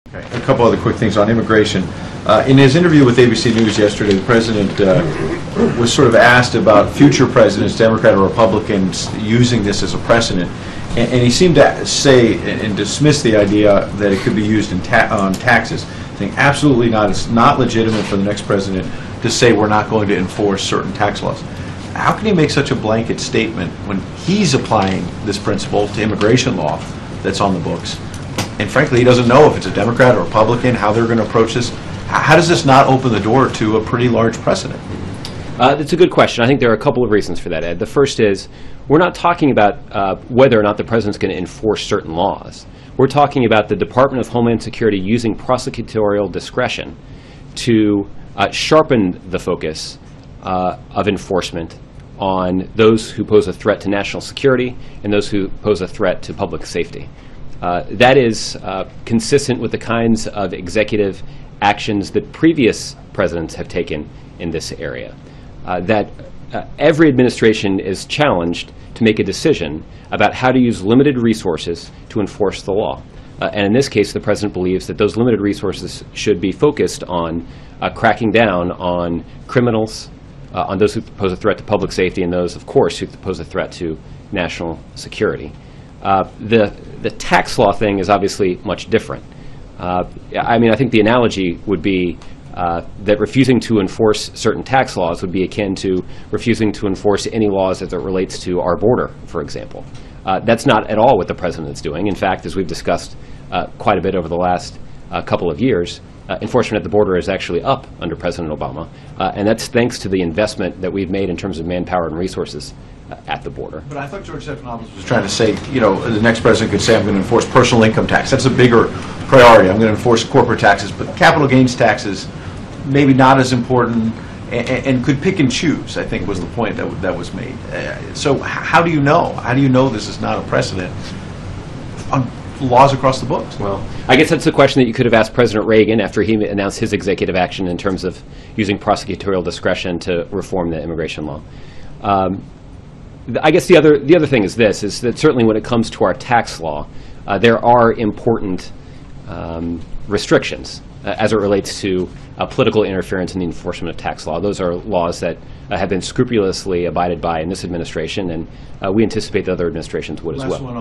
Okay. A couple other quick things on immigration. In his interview with ABC News yesterday, the president was sort of asked about future presidents, Democrat or Republicans, using this as a precedent. And he seemed to say and dismiss the idea that it could be used on taxes, saying absolutely not. It's not legitimate for the next president to say we're not going to enforce certain tax laws. How can he make such a blanket statement when he's applying this principle to immigration law that's on the books? And frankly, he doesn't know if it's a Democrat or Republican, how they're going to approach this. How does this not open the door to a pretty large precedent? That's a good question. I think there are a couple of reasons for that, Ed. The first is we're not talking about whether or not the president's going to enforce certain laws. We're talking about the Department of Homeland Security using prosecutorial discretion to sharpen the focus of enforcement on those who pose a threat to national security and those who pose a threat to public safety. That is consistent with the kinds of executive actions that previous presidents have taken in this area. Every administration is challenged to make a decision about how to use limited resources to enforce the law. And in this case, the president believes that those limited resources should be focused on cracking down on criminals, on those who pose a threat to public safety, and those, of course, who pose a threat to national security. The tax law thing is obviously much different. I mean, I think the analogy would be that refusing to enforce certain tax laws would be akin to refusing to enforce any laws as it relates to our border, for example. That's not at all what the president is doing. In fact, as we've discussed quite a bit over the last couple of years, enforcement at the border is actually up under President Obama, and that's thanks to the investment that we've made in terms of manpower and resources at the border. But I thought George Stephanopoulos was trying to say, you know, the next president could say, I'm going to enforce personal income tax. That's a bigger priority. I'm going to enforce corporate taxes, but capital gains taxes, maybe not as important, and could pick and choose, I think was the point that was made. So how do you know? How do you know this is not a precedent on laws across the books? Well, I guess that's the question that you could have asked President Reagan after he announced his executive action in terms of using prosecutorial discretion to reform the immigration law. I guess the other thing is this, is that certainly when it comes to our tax law, there are important restrictions as it relates to political interference in the enforcement of tax law. Those are laws that have been scrupulously abided by in this administration, and we anticipate that other administrations would as well.